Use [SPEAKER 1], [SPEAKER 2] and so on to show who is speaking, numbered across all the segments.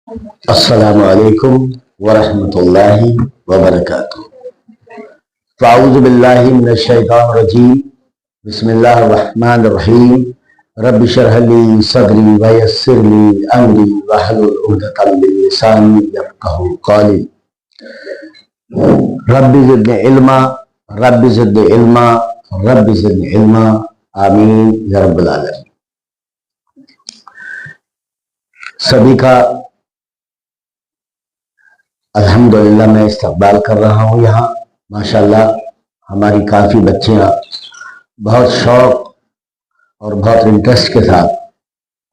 [SPEAKER 1] अस्सलामु अलैकुम वरहमतुल्लाहि वबरकातुहू। फ़अऊज़ु बिल्लाहि मिनश शैतानिर रजीम। बिस्मिल्लाहिर रहमानिर रहीम। रब्बि इश्रह ली सदरी व यस्सिर ली अमरी वहलुल उक़दतम मिन लिसानी यफ़क़हू क़ौली। Rabbi ज़िदनी इल्मा, rabbi ज़िदनी इल्मा, rabbi ज़िदनी इल्मा। आमीन या रब्बल आलमीन। सभी का अल्हम्दुलिल्लाह मैं इस्तक़बाल कर रहा हूँ। यहाँ माशाअल्लाह हमारी काफ़ी बच्चियाँ बहुत शौक़ और बहुत इंटरेस्ट के साथ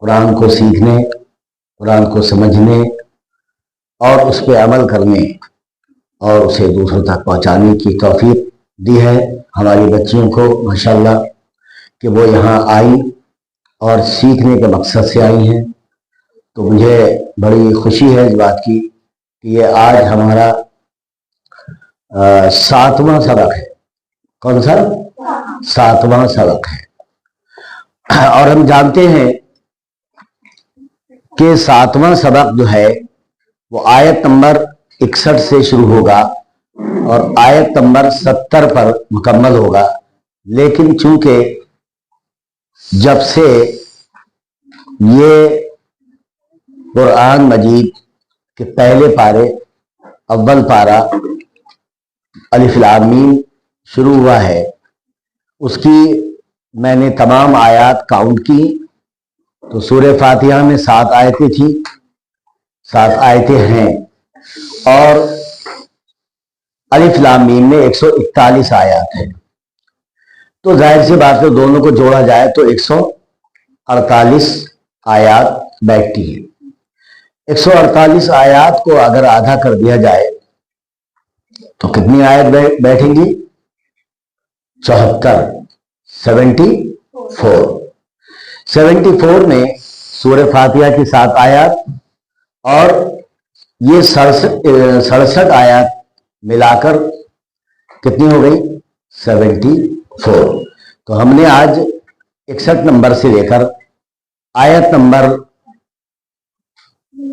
[SPEAKER 1] कुरान को सीखने, कुरान को समझने और उस पर अमल करने और उसे दूसरों तक पहुँचाने की तौफीक दी है हमारी बच्चियों को माशाअल्लाह कि वो यहाँ आई और सीखने के मकसद से आई हैं। तो मुझे बड़ी खुशी है इस बात की कि ये आज हमारा 7वां सबक है। कौन सा? 7वां सबक है। और हम जानते हैं कि 7वां सबक जो है वो आयत नंबर 61 से शुरू होगा और आयत नंबर 70 पर मुकम्मल होगा। लेकिन चूंकि जब से ये कुरान मजीद के पहले पारे अव्वल पारा अलिफ लाम मीम शुरू हुआ है, उसकी मैंने तमाम आयत काउंट की तो सूरह फातिहा में 7 आयतें थी, 7 आयतें हैं और अलिफ लाम मीम में 141 आयत है। तो जाहिर सी बात है दोनों को जोड़ा जाए तो 148 आयत बैठती है। 148 आयत को अगर आधा कर दिया जाए तो कितनी आयत बैठेंगी? 74, 74 में सूरह फातिहा की 7 आयत और ये 67 आयत मिलाकर कितनी हो गई? 74। तो हमने आज 61 नंबर से लेकर आयत नंबर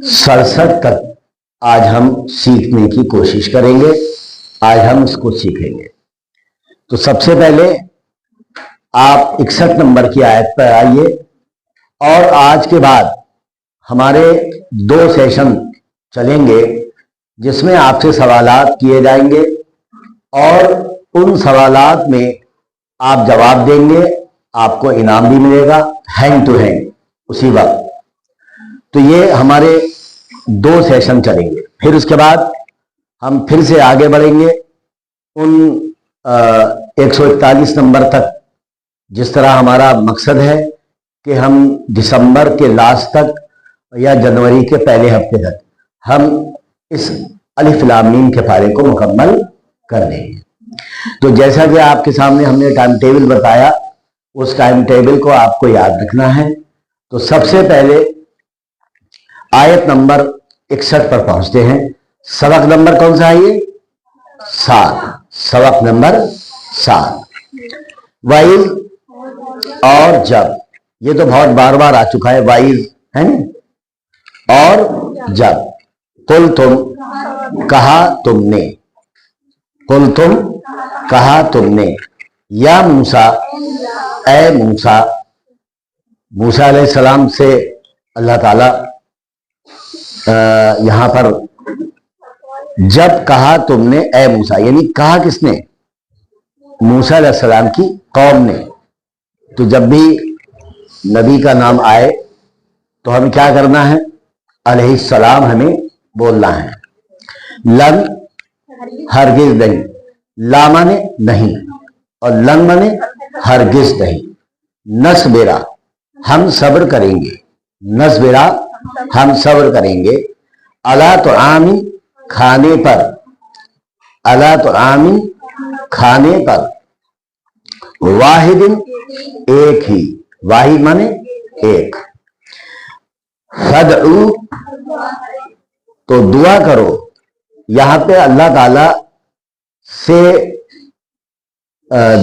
[SPEAKER 1] 67 तक आज हम सीखने की कोशिश करेंगे। आज हम इसको सीखेंगे। तो सबसे पहले आप 61 नंबर की आयत पर आइए और आज के बाद हमारे 2 सेशन चलेंगे जिसमें आपसे सवालात किए जाएंगे और उन सवालात में आप जवाब देंगे, आपको इनाम भी मिलेगा हैंड टू हैंड उसी वक्त। तो ये हमारे 2 सेशन चलेंगे। फिर उसके बाद हम फिर से आगे बढ़ेंगे उन 141 नंबर तक, जिस तरह हमारा मकसद है कि हम दिसंबर के लास्ट तक या जनवरी के पहले हफ्ते तक हम इस अलिफ लाम मीम के पारे को मुकम्मल कर देंगे। तो जैसा कि आपके सामने हमने टाइम टेबल बताया, उस टाइम टेबल को आपको याद रखना है। तो सबसे पहले आयत नंबर 61 पर पहुंचते हैं। सबक नंबर कौन सा है ये? 7। सबक नंबर 7। वाइज और जब, ये तो बहुत बार बार आ चुका है, वाइज है ना। और जब, कुल तुम, कहा तुमने, कुल तुम, कहा तुमने, या मूसा, ए मूसा। मूसा अलैहिस्सलाम से अल्लाह ताला यहां पर जब कहा तुमने ए मूसा, यानी कहा किसने? मूसा अलैहिस्सलाम की कौम ने। तो जब भी नबी का नाम आए तो हमें क्या करना है? अलैहिस्सलाम हमें बोलना है। लन हरगिज नहीं, ला माने नहीं और लन माने हरगिज नहीं। नसबिरा हम सब्र करेंगे, नसबिरा हम सब्र करेंगे। अला तो आमीन खाने पर, अला तो आमीन खाने पर। वाहिदिन एक ही, वाहिद माने एक। फदउ तो दुआ करो। यहां पे अल्लाह ताला से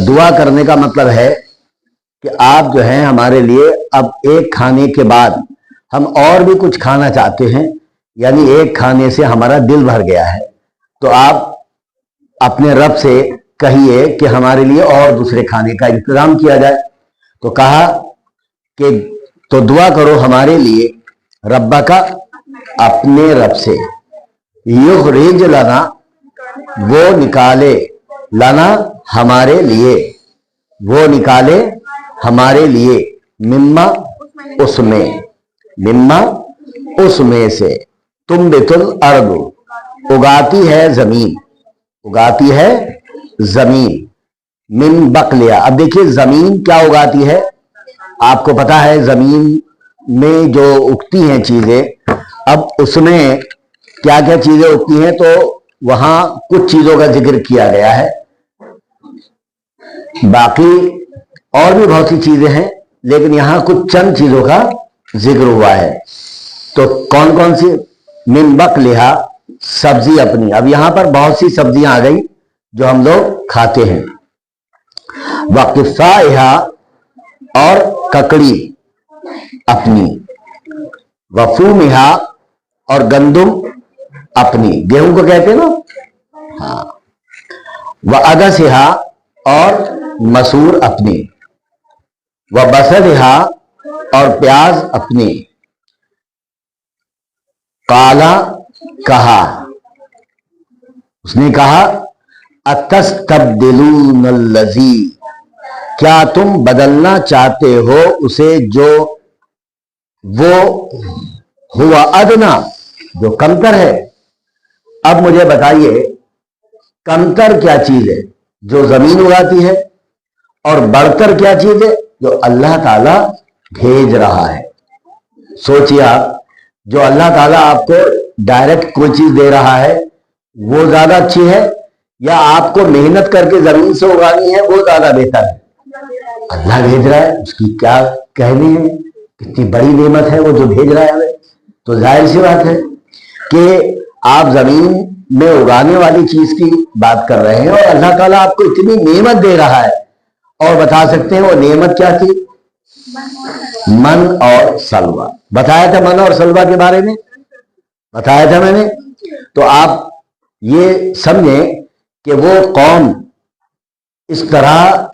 [SPEAKER 1] दुआ करने का मतलब है कि आप जो हैं हमारे लिए अब एक खाने के बाद हम और भी कुछ खाना चाहते हैं, यानी एक खाने से हमारा दिल भर गया है, तो आप अपने रब से कहिए कि हमारे लिए और दूसरे खाने का इंतजाम किया जाए। तो कहा कि तो दुआ करो हमारे लिए रब्बा का, अपने रब से, युखरिज लना, वो निकाले, लना हमारे लिए, वो निकाले हमारे लिए, मिम्मा उसमें, मिम्मा उसमें से, तुम बितुल अर्द, उगाती है जमीन, उगाती है जमीन, मिन बकलिया। अब देखिए जमीन क्या उगाती है, आपको पता है जमीन में जो उगती हैं चीजें, अब उसमें क्या क्या चीजें उगती हैं, तो वहां कुछ चीजों का जिक्र किया गया है, बाकी और भी बहुत सी चीजें हैं, लेकिन यहां कुछ चंद चीजों का जिक्र हुआ है। तो कौन कौन सी, मिन बकलिहा, सब्जी अपनी। अब यहां पर बहुत सी सब्जियां आ गई जो हम लोग खाते हैं। वकिफ़ाइहा, और ककड़ी अपनी, वफूमिहा, और गंदुम अपनी, गेहूं को कहते हैं ना, हाँ, व अदसिहा, और मसूर अपनी, व बसलिहा, और प्याज अपनी। काला, कहा, उसने कहा, अतस्तब्दिलूनल्लज़ी, क्या तुम बदलना चाहते हो उसे जो वो हुआ अदना, जो कमतर है। अब मुझे बताइए कमतर क्या चीज है, जो जमीन उगाती है, और बढ़तर क्या चीज है, जो अल्लाह ताला भेज रहा है। सोचिए आप, जो अल्लाह ताला आपको डायरेक्ट कोई चीज दे रहा है वो ज्यादा अच्छी है, या आपको मेहनत करके जमीन से उगानी है वो ज्यादा बेहतर है। अल्लाह भेज रहा है, उसकी क्या कहनी है, कितनी बड़ी नेमत है वो जो भेज रहा है हमें। तो जाहिर सी बात है कि आप जमीन में उगाने वाली चीज की बात कर रहे हैं, और अल्लाह ताला आपको इतनी नेमत दे रहा है, और बता सकते हैं वो नेमत क्या थी, मन और सलवा। बताया था मन और सलवा के बारे में, बताया था मैंने। तो आप ये समझें कि वो कौम इस तरह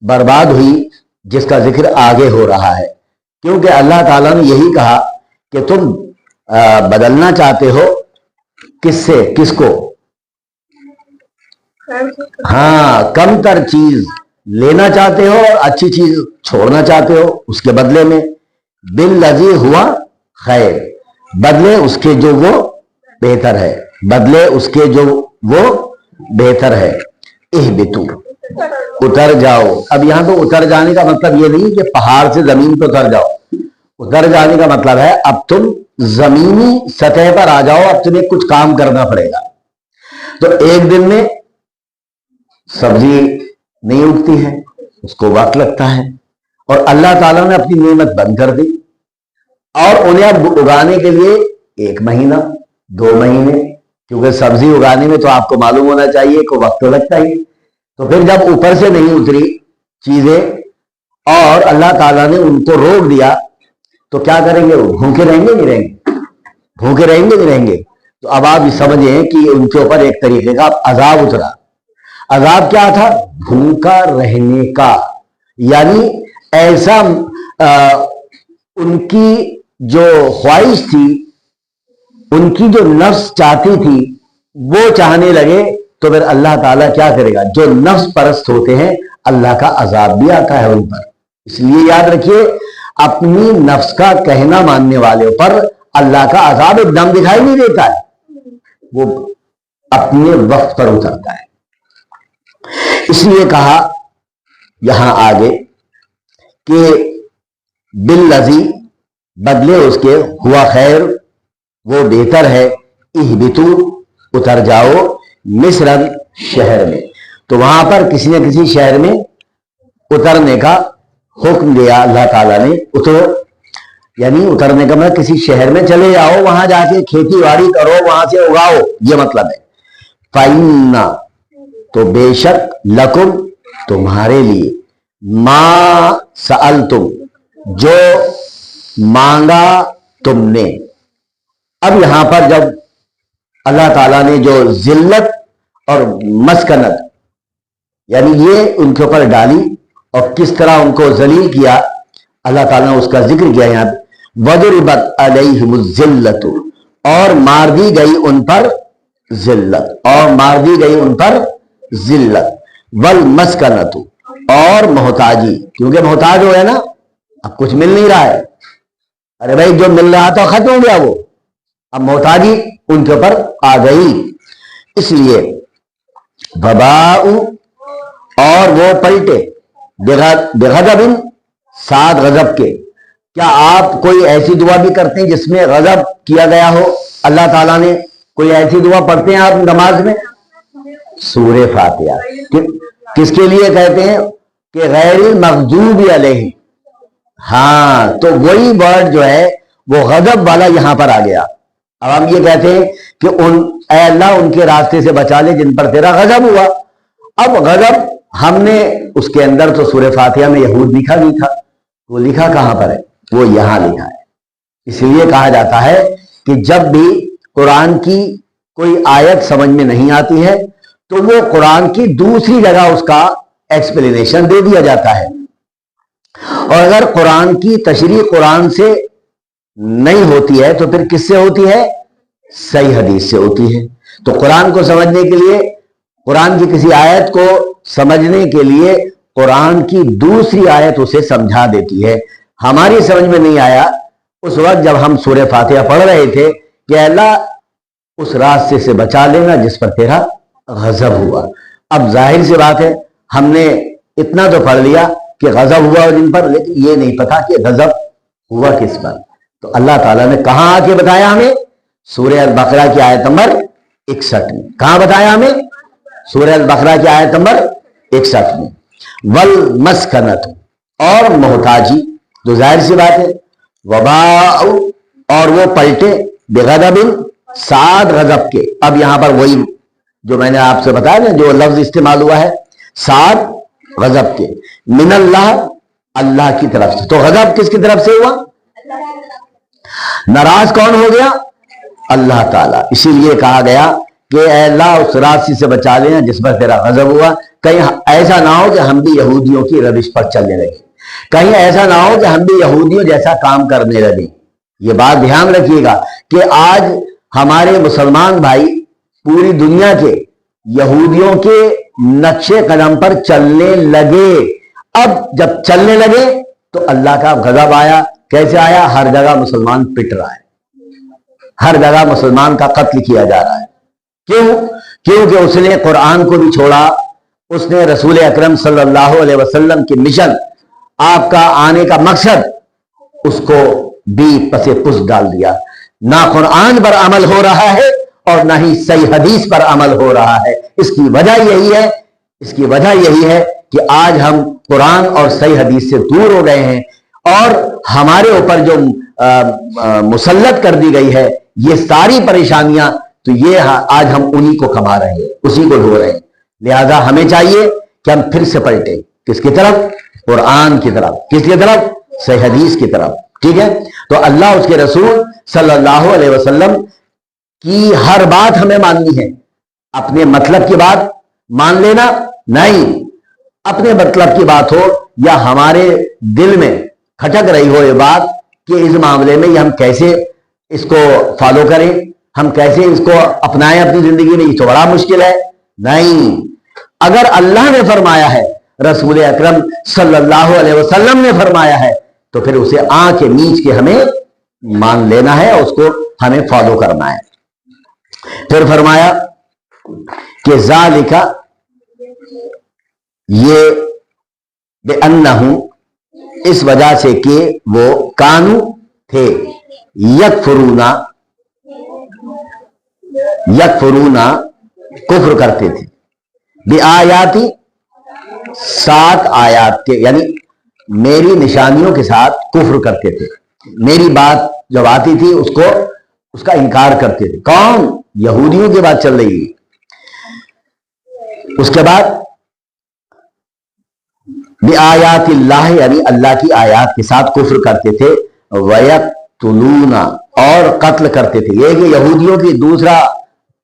[SPEAKER 1] बर्बाद हुई जिसका जिक्र आगे हो रहा है, क्योंकि अल्लाह ताला ने यही कहा कि तुम बदलना चाहते हो किससे, किसको, हाँ, कमतर चीज लेना चाहते हो और अच्छी चीज छोड़ना चाहते हो उसके बदले में। बिल्लज़ी हुआ खैर, बदले उसके जो वो बेहतर है, बदले उसके जो वो बेहतर है। इहबितू, उतर जाओ। अब यहां तो उतर जाने का मतलब ये नहीं कि पहाड़ से जमीन पर उतर जाओ, उतर जाने का मतलब है अब तुम जमीनी सतह पर आ जाओ, अब तुम्हें कुछ काम करना पड़ेगा। तो एक दिन में सब्जी नहीं उगती है, उसको वक्त लगता है, और अल्लाह ताला ने अपनी नेमत बंद कर दी, और उन्हें अब उगाने के लिए 1 महीना 2 महीने, क्योंकि सब्जी उगाने में तो आपको मालूम होना चाहिए कि वक्त तो लगता ही। तो फिर जब ऊपर से नहीं उतरी चीजें और अल्लाह ताला ने उनको रोक दिया, तो क्या करेंगे वो, भूखे रहेंगे नहीं रहेंगे, भूखे रहेंगे नहीं रहेंगे। तो अब आप समझें कि उनके ऊपर एक तरीके का अजाब उतरा। अजाब क्या था, भूखा रहने का, यानी ऐसा उनकी जो ख्वाहिश थी, उनकी जो नफ्स चाहती थी वो चाहने लगे, तो फिर अल्लाह ताला क्या करेगा, जो नफ्स परस्त होते हैं अल्लाह का अजाब भी आता है उन पर। इसलिए याद रखिए, अपनी नफ्स का कहना मानने वाले पर अल्लाह का अजाब एकदम दिखाई नहीं देता है, वो अपने वक्त पर उतरता है। इसलिए कहा यहां आगे कि बिल्लज़ी, बदले उसके, हुआ खैर, वो बेहतर है, इहबितू, उतर जाओ, मिस्रन, शहर में। तो वहां पर किसी न किसी शहर में उतरने का हुक्म दिया अल्लाह ताला ने। उतरो यानी उतरने का मतलब किसी शहर में चले जाओ, वहां जाके खेती बाड़ी करो, वहां से उगाओ, ये मतलब है। फाइन्ना, तो बेशक, लकुम, तुम्हारे लिए, मा सअल तुम, जो मांगा तुमने, अब यहां पर जब अल्लाह ताला ने जो जिल्लत और मस्कनत यानी ये उनके ऊपर डाली और किस तरह उनको जलील किया, अल्लाह ताला ने उसका जिक्र किया यहां पे। वदरिबत अलैहिमुज जिल्लतु, और मार दी गई उन पर जिल्लत, और मार दी गई उन पर जिल्लत, वल मस्कनतु, और मोहताजी, क्योंकि मोहताज हो है ना, अब कुछ मिल नहीं रहा है, अरे भाई जो मिल रहा था खत्म हो गया वो, अब मोहताजी उनके ऊपर आ गई। इसलिए वबाउ, और वो पलटे, बेगज़बिन, साथ गजब के। क्या आप कोई ऐसी दुआ भी करते हैं जिसमें गजब किया गया हो अल्लाह ताला ने? कोई ऐसी दुआ पढ़ते हैं आप नमाज में? सूरे फातिहा किसके लिए कहते हैं कि गैरिल मग़ज़ूबि अलैहिम, हाँ, तो वही वर्ड जो है वो गजब वाला यहां पर आ गया। अब हम ये कहते हैं कि ऐ अल्लाह उनके रास्ते से बचा ले जिन पर तेरा गजब हुआ। अब गजब हमने उसके अंदर तो सूरे फातिहा में यहूद लिखा नहीं था, वो लिखा कहां पर है? वो यहां लिखा है। इसलिए कहा जाता है कि जब भी कुरान की कोई आयत समझ में नहीं आती है तो वो कुरान की दूसरी जगह उसका एक्सप्लेनेशन दे दिया जाता है, और अगर कुरान की तशरीह कुरान से नहीं होती है तो फिर किससे होती है? सही हदीस से होती है। तो कुरान को समझने के लिए, कुरान की किसी आयत को समझने के लिए कुरान की दूसरी आयत उसे समझा देती है। हमारी समझ में नहीं आया उस वक्त जब हम सूरह फातिहा पढ़ रहे थे कि अल्लाह उस रास्ते से बचा लेना जिस पर तेरा गजब हुआ। अब जाहिर सी बात है हमने इतना तो पढ़ लिया कि गजब हुआ जिन पर, लेकिन ये नहीं पता कि गजब हुआ किस पर। तो अल्लाह ताला ने कहां आके बताया हमें? सूरह अल-बकरा की आयत नंबर 61 में। कहां बताया हमें? सूरह अल-बकरा की आयत नंबर 61 में। वल मस्कनत, और मोहताजी, जो जाहिर सी बात है, वबाउ, और वो पलटे, बेगज़बिन, साद गजब के। अब यहां पर वही जो मैंने आपसे बताया ना, जो लफ्ज इस्तेमाल हुआ है, साद गजब के, मिनल्लाह, अल्लाह की तरफ से। तो गजब किसकी तरफ से हुआ? नाराज कौन हो गया? अल्लाह ताला। इसीलिए कहा गया कि अल्लाह उस रास्ते से बचा लेना जिस पर तेरा गजब हुआ। कहीं ऐसा ना हो कि हम भी यहूदियों की रविश पर चलने लगे, कहीं ऐसा ना हो कि हम भी यहूदियों जैसा काम करने लगे। ये बात ध्यान रखिएगा कि आज हमारे मुसलमान भाई पूरी दुनिया के यहूदियों के नक्शे कदम पर चलने लगे। अब जब चलने लगे तो अल्लाह का गजब आया। कैसे आया? हर जगह मुसलमान पिट रहा है, हर जगह मुसलमान का कत्ल किया जा रहा है। क्यों? क्योंकि उसने कुरान को भी छोड़ा, उसने रसूल अकरम सल्लल्लाहु अलैहि वसल्लम की मिशन, आपका आने का मकसद, उसको भी पसे पुस डाल दिया। ना कुरान पर अमल हो रहा है और ना ही सही हदीस पर अमल हो रहा है। इसकी वजह यही है कि आज हम कुरान और सही हदीस से दूर हो गए हैं, और हमारे ऊपर जो मुसल्लत कर दी गई है ये सारी परेशानियां, तो ये आज हम उन्हीं को कमा रहे हैं, उसी को ढो रहे हैं। लिहाजा हमें चाहिए कि हम फिर से पलटे, किसकी तरफ? कुरान की तरफ। किसकी तरफ? सही हदीस की तरफ। ठीक है? तो अल्लाह, उसके रसूल सल्लल्लाहु अलैहि वसल्लम की हर बात हमें माननी है। अपने मतलब की बात मान लेना नहीं, अपने मतलब की बात हो या हमारे दिल में खटक रही हो ये बात कि इस मामले में ये हम कैसे इसको फॉलो करें, हम कैसे इसको अपनाएं अपनी जिंदगी में, ये तो बड़ा मुश्किल है। नहीं, अगर अल्लाह ने फरमाया है, रसूल अकरम सल्लल्लाहु अलैहि वसल्लम ने फरमाया है, तो फिर उसे आंख नीच के हमें मान लेना है और उसको हमें फॉलो करना है। फिर फरमाया कि ज़ालिका, ये बेअन्नहु, इस वजह से कि वो कानू थे, यकफुरूना कुफ्र करते थे, बिआयाती, 7 आयात के, यानी मेरी निशानियों के साथ कुफ्र करते थे। मेरी बात जब आती थी उसका इनकार करते थे। कौन? यहूदियों की बात चल रही है। उसके बाद बिआयातिल्लाह, यानी अल्लाह की आयात के साथ कुफ्र करते थे। यक़्तुलूना, और कत्ल करते थे। ये कि यहूदियों की दूसरा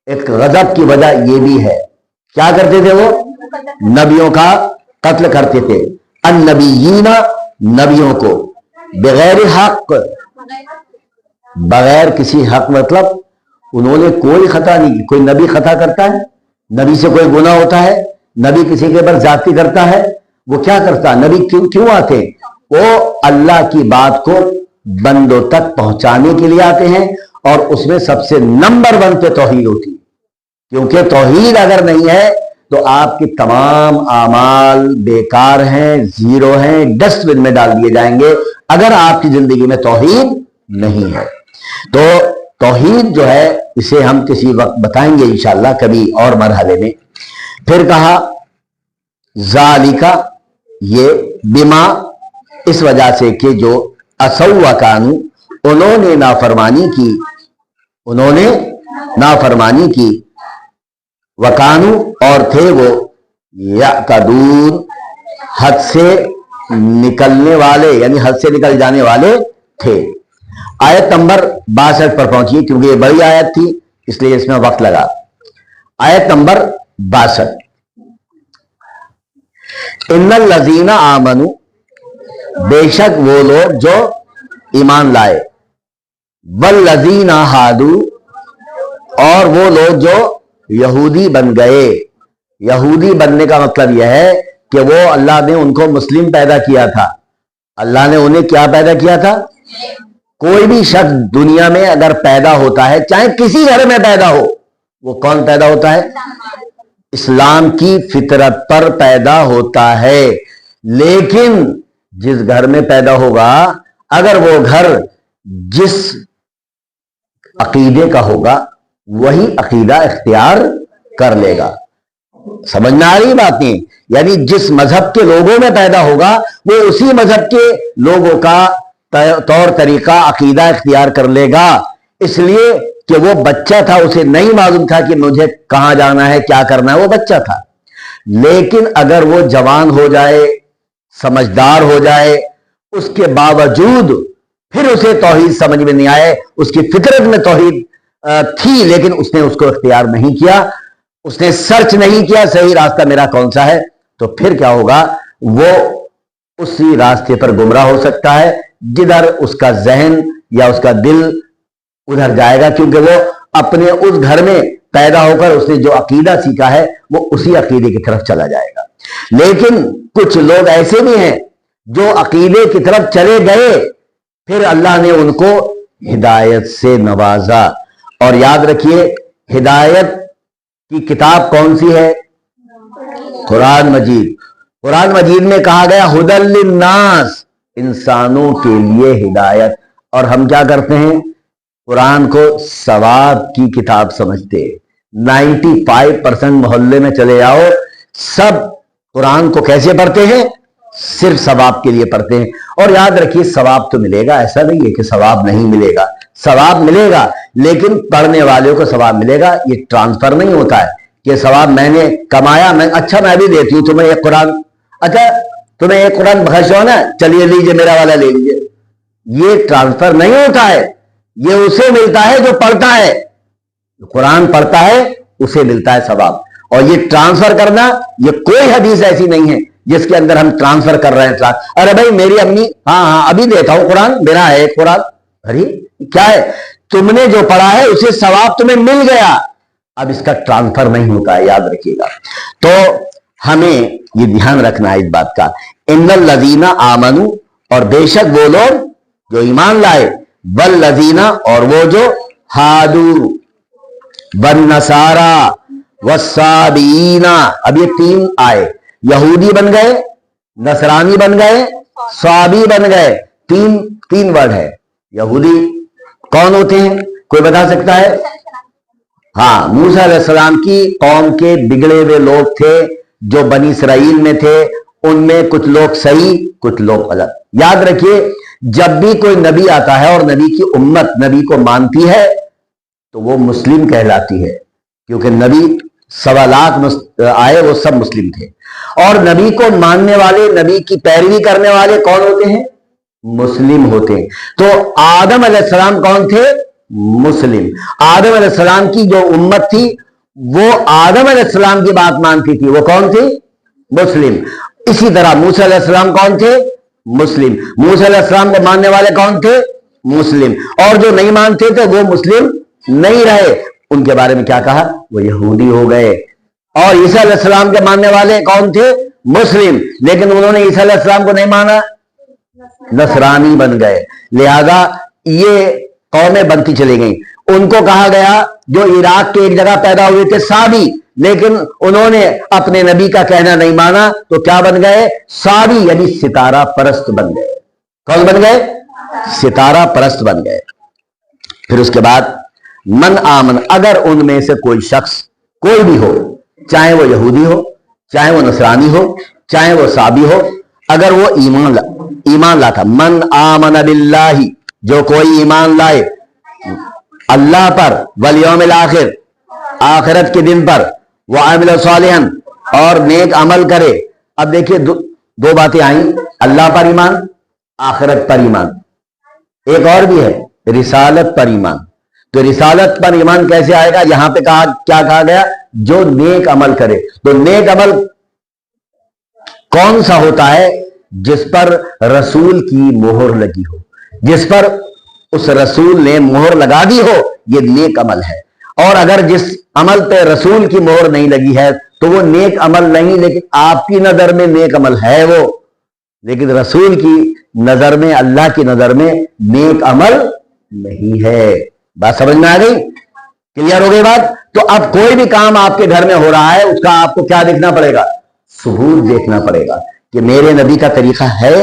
[SPEAKER 1] एक गजब की वजह ये भी है, क्या करते थे वो? नबियों का कत्ल करते थे। अन्नबीयीना, नबियों को, बगैर हक, बगैर किसी हक, मतलब उन्होंने कोई खता नहीं की। कोई नबी खता करता है? नबी से कोई गुनाह होता है? नबी किसी के ऊपर ज्यादती करता है? वो क्या करता? नबी क्यों आते? वो अल्लाह की बात को बंदों तक पहुंचाने के लिए आते हैं, और उसमें सबसे नंबर 1 पे तौहीद होती है। क्योंकि तौहीद अगर नहीं है तो आपके तमाम आमाल बेकार हैं, जीरो हैं, डस्टबिन में डाल दिए जाएंगे, अगर आपकी जिंदगी में तौहीद नहीं है। तो तौहीद जो है, इसे हम किसी वक्त बताएंगे इंशाअल्लाह, कभी और मरहले में। फिर कहा ज़ालिका, ये बिमा, इस वजह से कि जो असौ व कानू, उन्होंने नाफरमानी की, वकानू, और थे वो, यअतदून, हद से निकलने वाले, यानी हद से निकल जाने वाले थे। आयत नंबर 62 पर पहुंचिए, क्योंकि ये बड़ी आयत थी इसलिए इसमें वक्त लगा। आयत नंबर 62, इन्नल लजीना आमनु, बेशक वो लोग जो ईमान लाए, वल लजीना हादू, और वो लोग जो यहूदी बन गए। यहूदी बनने का मतलब यह है कि वो, अल्लाह ने उनको मुस्लिम पैदा किया था। अल्लाह ने उन्हें क्या पैदा किया था? कोई भी शख्स दुनिया में अगर पैदा होता है, चाहे किसी घर में पैदा हो, वो कौन पैदा होता है? इस्लाम की फितरत पर पैदा होता है। लेकिन जिस घर में पैदा होगा, अगर वो घर जिस अकीदे का होगा, वही अकीदा इख्तियार कर लेगा। समझना आ रही बातें? यानी जिस मजहब के लोगों में पैदा होगा, वो उसी मजहब के लोगों का तौर तरीका, अकीदा इख्तियार कर लेगा। इसलिए कि वो बच्चा था, उसे नहीं मालूम था कि मुझे कहां जाना है, क्या करना है, वो बच्चा था। लेकिन अगर वो जवान हो जाए, समझदार हो जाए, उसके बावजूद फिर उसे तौहीद समझ में नहीं आए, उसकी फितरत में तौहीद थी लेकिन उसने उसको इख्तियार नहीं किया, उसने सर्च नहीं किया सही रास्ता मेरा कौन सा है, तो फिर क्या होगा? वो उसी रास्ते पर गुमराह हो सकता है जिधर उसका जहन या उसका दिल उधर जाएगा, क्योंकि वो अपने उस घर में पैदा होकर उसने जो अकीदा सीखा है वो उसी अकीदे की तरफ चला जाएगा। लेकिन कुछ लोग ऐसे भी हैं जो अकीदे की तरफ चले गए, फिर अल्लाह ने उनको हिदायत से नवाजा। और याद रखिए, हिदायत की किताब कौन सी है? कुरान मजीद। कुरान मजीद में कहा गया हुदल लिन्नास, इंसानों के लिए हिदायत। और हम क्या करते हैं? कुरान को सवाब की किताब समझते हैं। 95% मोहल्ले में चले जाओ, सब कुरान को कैसे पढ़ते हैं? सिर्फ सवाब के लिए पढ़ते हैं। और याद रखिए, सवाब तो मिलेगा, ऐसा नहीं है कि सवाब नहीं मिलेगा, सवाब मिलेगा, लेकिन पढ़ने वाले को सवाब मिलेगा। ये ट्रांसफर नहीं होता है कि सवाब मैंने कमाया, अच्छा मैं भी देती हूं तुम्हें एक कुरान, अच्छा तुम्हें एक कुरान बख्श हो ना, चलिए लीजिए मेरा वाला ले लीजिए। ये ट्रांसफर नहीं होता है, ये उसे मिलता है जो पढ़ता है, कुरान पढ़ता है उसे मिलता है सवाब। और ये ट्रांसफर करना, ये कोई हदीस ऐसी नहीं है जिसके अंदर हम ट्रांसफर कर रहे हैं। अरे भाई मेरी अम्मी, हाँ अभी देता हूं कुरान, मेरा है एक कुरान। अरे क्या है? तुमने जो पढ़ा है उसे सवाब तुम्हें मिल गया, अब इसका ट्रांसफर नहीं होता है, याद रखिएगा। तो हमें ये ध्यान रखना है इस बात का, इन्नल लजीना आमनु, और बेशक वो लोग जो ईमान लाए, वल लजीना, और वो जो हादू, वन नसारा, वसाबीना। अब ये 3 आए, यहूदी बन गए, नसरानी बन गए, स्वाबी बन गए। तीन वर्ड है। यहूदी कौन होते हैं? कोई बता सकता है? हाँ, मूसा अलैहिस्सलाम की कौम के बिगड़े हुए लोग थे जो बनी इसराइल में थे, उनमें कुछ लोग सही कुछ लोग गलत। याद रखिए, जब भी कोई नबी आता है और नबी की उम्मत नबी को मानती है तो वो मुस्लिम कहलाती है, क्योंकि नबी 1.25 लाख आए, वो सब मुस्लिम थे। और नबी को मानने वाले, नबी की पैरवी करने वाले कौन होते हैं? मुस्लिम होते हैं। तो आदम अलैहिस्सलाम कौन थे? मुस्लिम। आदम अलैहिस्सलाम की जो उम्मत थी वो आदम अलैहिस्सलाम की बात मानती थी, वो कौन थी? मुस्लिम। इसी तरह मूसा अलैहिस्सलाम कौन थे? मुस्लिम। मूसा अलैहिस्सलाम को मानने वाले कौन थे? मुस्लिम। और जो नहीं मानते थे वो मुस्लिम नहीं रहे, उनके बारे में क्या कहा? वो यहूदी हो गए। और ईसा अलैहिस्सलाम के मानने वाले कौन थे? मुस्लिम। लेकिन उन्होंने ईसा अलैहिस्सलाम को नहीं माना, नसरानी बन गए। लिहाजा ये कौमें बनती चली गई। उनको कहा गया, जो इराक के एक जगह पैदा हुए थे साबी, लेकिन उन्होंने अपने नबी का कहना नहीं माना, तो क्या बन गए? साबी, यानी सितारा परस्त बन गए। कौन बन गए? सितारा परस्त बन गए। फिर उसके बाद मन आमन, अगर उनमें से कोई शख्स कोई भी हो, चाहे वो यहूदी हो, चाहे वो नसरानी हो, चाहे वो साबी हो, अगर वो ईमान लाता, मन आमन बिल्लाही, जो कोई ईमान लाए अल्लाह पर, वल यौमिल आखिर, आखिरत के दिन पर, व अमिल सालिहन, और नेक अमल करे। अब देखिए दो बातें आई, अल्लाह पर ईमान, आखिरत पर ईमान, एक और भी है रिसालत पर ईमान। तो रिसालत पर ईमान कैसे आएगा? यहां पे क्या कहा गया? जो नेक अमल करे। तो नेक अमल कौन सा होता है? जिस पर रसूल की मोहर लगी हो, जिस पर उस रसूल ने मोहर लगा दी हो, ये नेक अमल है। और अगर जिस अमल पे रसूल की मोहर नहीं लगी है तो वो नेक अमल नहीं, लेकिन आपकी नजर में नेक अमल है वो, लेकिन रसूल की नजर में, अल्लाह की नजर में नेक अमल नहीं है। बात समझ में आ गई? क्लियर हो गई बात? तो अब कोई भी काम आपके घर में हो रहा है, उसका आपको क्या देखना पड़ेगा? सबूत देखना पड़ेगा कि मेरे नबी का तरीका है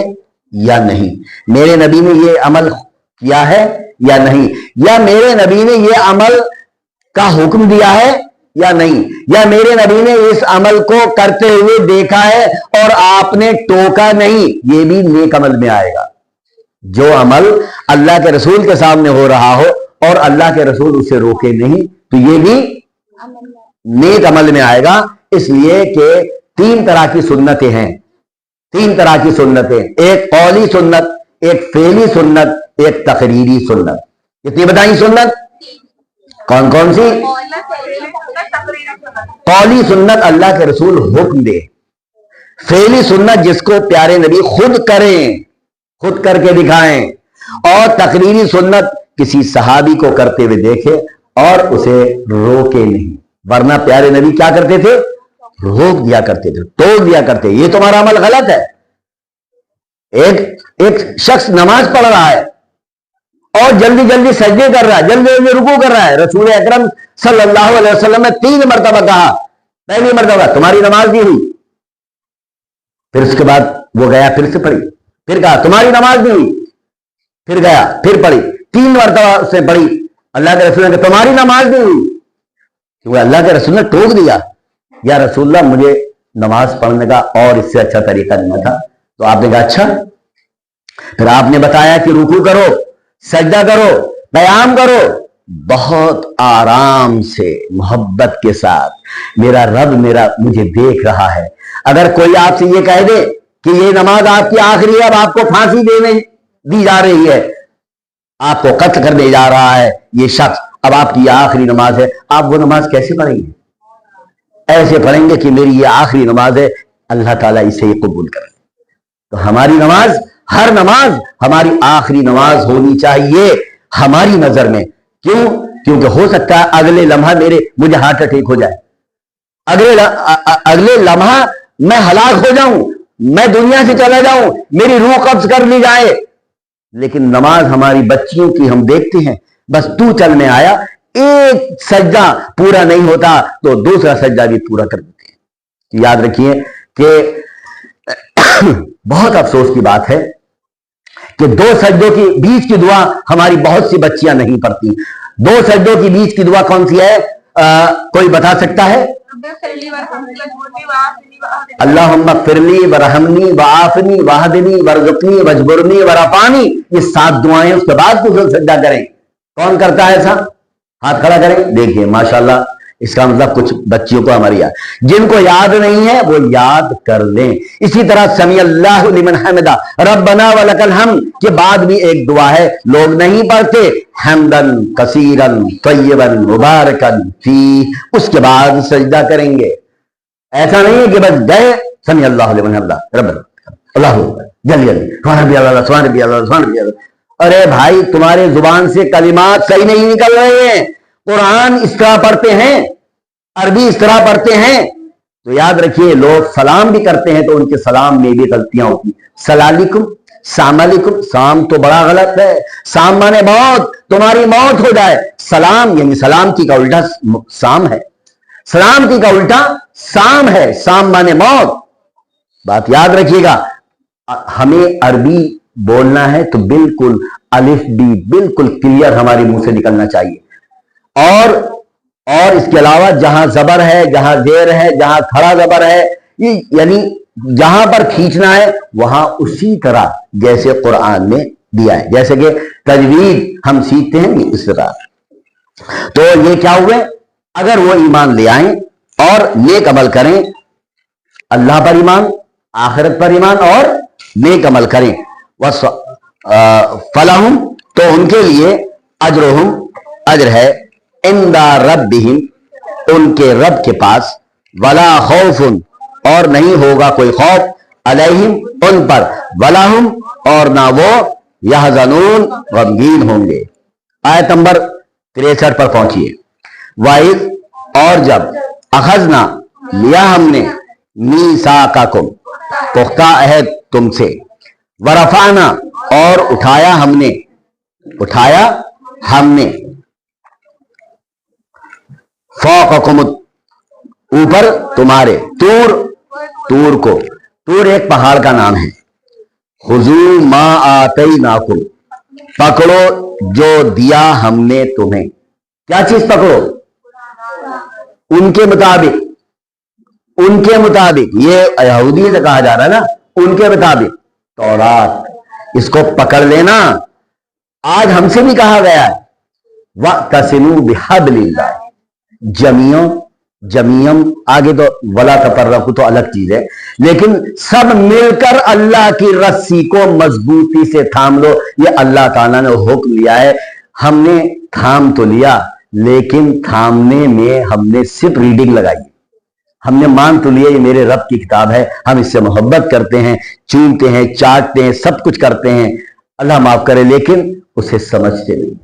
[SPEAKER 1] या नहीं, मेरे नबी ने ये अमल किया है या नहीं, या मेरे नबी ने ये अमल का हुक्म दिया है या नहीं, या मेरे नबी ने इस अमल को करते हुए देखा है और आपने टोका नहीं, ये भी नेक अमल में आएगा। जो अमल अल्लाह के रसूल के सामने हो रहा हो और अल्लाह के रसूल उसे रोके नहीं, तो ये भी नेक अमल में आएगा। इसलिए कि 3 तरह की सुन्नतें हैं, 3 तरह की सुन्नतें, एक कौली सुन्नत, एक फेली सुन्नत, एक तकरीरी सुन्नत। कितनी बताई सुन्नत? कौन कौन सी? कौली सुन्नत अल्लाह के रसूल हुक्म दे, फेली सुन्नत जिसको प्यारे नबी खुद करें, खुद करके दिखाएं, और तकरीरी सुन्नत किसी सहाबी को करते हुए देखे और उसे रोके नहीं। वरना प्यारे नबी क्या करते थे? रोक दिया करते थे, टोक दिया करते, ये तुम्हारा अमल गलत है। एक शख्स नमाज पढ़ रहा है और जल्दी जल्दी सजदे कर रहा है, जल्दी जल्दी रुकू कर रहा है। रसूल अकरम सल्लल्लाहु अलैहि वसल्लम ने 3 मरतबा कहा, पहली मरतबा तुम्हारी नमाज नहीं हुई, फिर उसके बाद वो गया फिर से पढ़ी, फिर कहा तुम्हारी नमाज नहीं हुई, फिर गया फिर पढ़ी, 3 मरतबा उसने पढ़ी। अल्लाह के रसूल ने कहा तुम्हारी नमाज नहीं हुई, क्योंकि अल्लाह के रसूल ने टोक दिया, या रसूलल्लाह मुझे नमाज पढ़ने का और इससे अच्छा तरीका नहीं था। तो आपने कहा अच्छा। फिर आपने बताया कि रुकू करो, सजदा करो, क़याम करो, बहुत आराम से मोहब्बत के साथ, मेरा रब मुझे देख रहा है। अगर कोई आपसे ये कह दे कि ये नमाज आपकी आखिरी है, अब आपको फांसी देने दी जा रही है, आपको कत्ल करने जा रहा है ये शख्स, अब आपकी आखिरी नमाज है, आप वो नमाज कैसे पढ़ेंगे? ऐसे पढ़ेंगे कि मेरी ये आखिरी नमाज है, अल्लाह ताला इसे कबूल करे। तो हमारी नमाज, हर नमाज हमारी आखिरी नमाज होनी चाहिए हमारी नजर में। क्यों? क्योंकि हो सकता है अगले लम्हा मुझे हार्ट अटैक हो जाए, अगले लम्हा मैं हलाक हो जाऊं, मैं दुनिया से चला जाऊं, मेरी रूह कब्ज कर ली जाए। लेकिन नमाज हमारी बच्चियों की हम देखते हैं, बस तू चल में आया, एक सज्जा पूरा नहीं होता तो दूसरा सज्जा भी पूरा कर देते हैं। याद रखिए कि बहुत अफसोस की बात है कि 2 सज्जों के बीच की दुआ हमारी बहुत सी बच्चियां नहीं पढ़ती। 2 सज्जों के बीच की दुआ कौन सी है? कोई बता सकता है? अल्लाहुम्मा फ़िरली वरहमनी वआफ़नी वहदनी वरज़ुक़नी वजबुरनी वरफ़ानी, ये 7 दुआएं, उसके बाद कुछ सज्जा करें। कौन करता है ऐसा? हाथ खड़ा करें। देखिए माशाल्लाह इसका मतलब कुछ बच्चियों को हमारी याद, जिनको याद नहीं है वो याद कर लें। इसी तरह समी अल्लाहु लिमन हमिदा रब्बना व लकल हम्द के बाद भी एक दुआ है, लोग नहीं पढ़ते, हम्दन कसीरन तय्यबन मुबारकन फी, उसके बाद सजदा करेंगे। ऐसा नहीं है कि बस गए समी अल्लाहु लिमन हमिदा रब्बना अल्लाहु जल्दी जल्दी सुभान रब्बियल आला सुभान रब्बियल आला सुभान रब्बियल आला। अरे भाई तुम्हारे जुबान से कलिमात सही नहीं निकल रहे हैं। कुरान इस तरह पढ़ते हैं, अरबी इस तरह पढ़ते हैं, तो याद रखिए लोग सलाम भी करते हैं तो उनके सलाम में भी गलतियां होती। सलालिकुम सामलिकुम, साम तो बड़ा गलत है, साम माने मौत, तुम्हारी मौत हो जाए। सलाम यानी सलामती का उल्टा साम है, सलामती का उल्टा साम है, साम माने मौत। बात याद रखिएगा। हमें अरबी बोलना है तो बिल्कुल अलिफ बी बिल्कुल क्लियर हमारे मुंह से निकलना चाहिए। और इसके अलावा जहां जबर है, जहां जेर है, जहां खड़ा जबर है, ये यानी जहां पर खींचना है वहां उसी तरह जैसे कुरान में दिया है। जैसे कि तजवीद हम सीखते हैं इस तरह। तो ये क्या हुए, अगर वो ईमान ले आए और नेक अमल करें, अल्लाह पर ईमान, आखिरत पर ईमान और नेक अमल करें, फलहुम तो उनके लिए अजरुहुम अजर है, इंदा रब्बिहिम उनके रब के पास, वला खौफुन और नहीं होगा कोई खौफ, अलैहिम उन पर, वलाहुम और ना वो, यहज़नून गमगीन होंगे। आयत नंबर 63 पर पहुंचिए। वाइज और जब अखजना लिया हमने, मीसाकाकुम पुख्ता अहद तुमसे, वरफाना और उठाया हमने फौककुम ऊपर तुम्हारे, तूर को, तूर एक पहाड़ का नाम है। खुजू मा आतैनाकुम पकड़ो जो दिया हमने तुम्हें। क्या चीज पकड़ो? उनके मुताबिक ये यहूदी से कहा जा रहा है ना, उनके मुताबिक तौरात, इसको पकड़ लेना। आज हमसे भी कहा गया है वअतसिमू बिहब्लिल्लाह जमीयम, आगे तो वला तफर्रकू तो अलग चीज है, लेकिन सब मिलकर अल्लाह की रस्सी को मजबूती से थाम लो। ये अल्लाह ताला ने हुक्म लिया है, हमने थाम तो लिया, लेकिन थामने में हमने सिर्फ रीडिंग लगाई, हमने मान तो लिया ये मेरे रब की किताब है, हम इससे मोहब्बत करते हैं, चूमते हैं, चाटते हैं, सब कुछ करते हैं, अल्लाह माफ करे, लेकिन उसे समझते नहीं।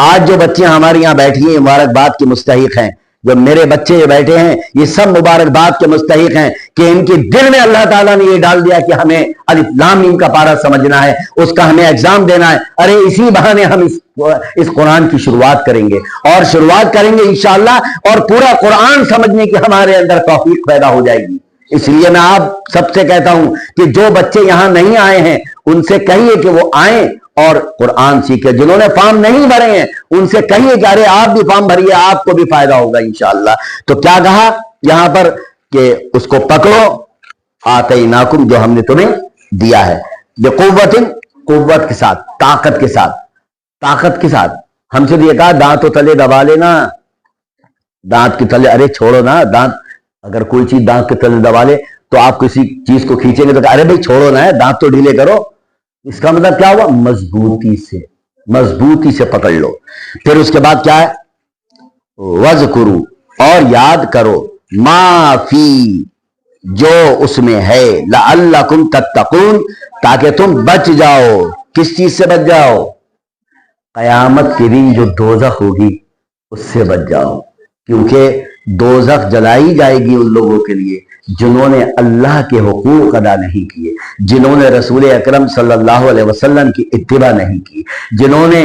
[SPEAKER 1] आज जो बच्चे हमारे यहाँ बैठी हैं मुबारकबाद के मुस्तहिक हैं, जो मेरे बच्चे जो बैठे हैं ये सब मुबारकबाद के मुस्तहिक हैं कि इनके दिल में अल्लाह ताला ने ये डाल दिया कि हमें अलिफ लाम मीम का पारा समझना है, उसका हमें एग्जाम देना है। अरे इसी बहाने हम इस कुरान की शुरुआत करेंगे और शुरुआत करेंगे इंशाअल्लाह, और पूरा कुरान समझने की हमारे अंदर तौफीक पैदा हो जाएगी। इसलिए मैं आप सबसे कहता हूं कि जो बच्चे यहां नहीं आए हैं उनसे कहिए कि वो आए और कुरान सीखे। जिन्होंने फॉर्म नहीं भरे हैं उनसे कहिए कि अरे आप भी फॉर्म भरिए, आपको भी फायदा होगा इंशाअल्लाह। तो क्या कहा यहां पर कि उसको पकड़ो, आतैनाकुम जो हमने तुम्हें दिया है, बेकुव्वतिन कुव्वत के साथ, ताकत के साथ, ताकत के साथ। हमसे भी कहा दांतों तले दबा लेना, दांत के तले, अरे छोड़ो ना दांत, अगर कोई चीज दांत के तले दबा ले तो आप किसी चीज को खींचेंगे तो अरे भाई छोड़ो ना, दांत तो ढीले करो। इसका मतलब क्या हुआ? मजबूती से पकड़ लो। फिर उसके बाद क्या है? वज़कुरू और याद करो, माफी जो उसमें है, लअल्लकुम तत्तकून ताकि तुम बच जाओ। किस चीज से बच जाओ? कयामत के दिन जो दोज़ख होगी उससे बच जाओ, क्योंकि दोज़ख जलाई जाएगी उन लोगों के लिए जिन्होंने अल्लाह के हुकूक अदा नहीं किए, जिन्होंने रसूल अकरम सल्लल्लाहु अलैहि वसल्लम की इत्तिबा नहीं की, जिन्होंने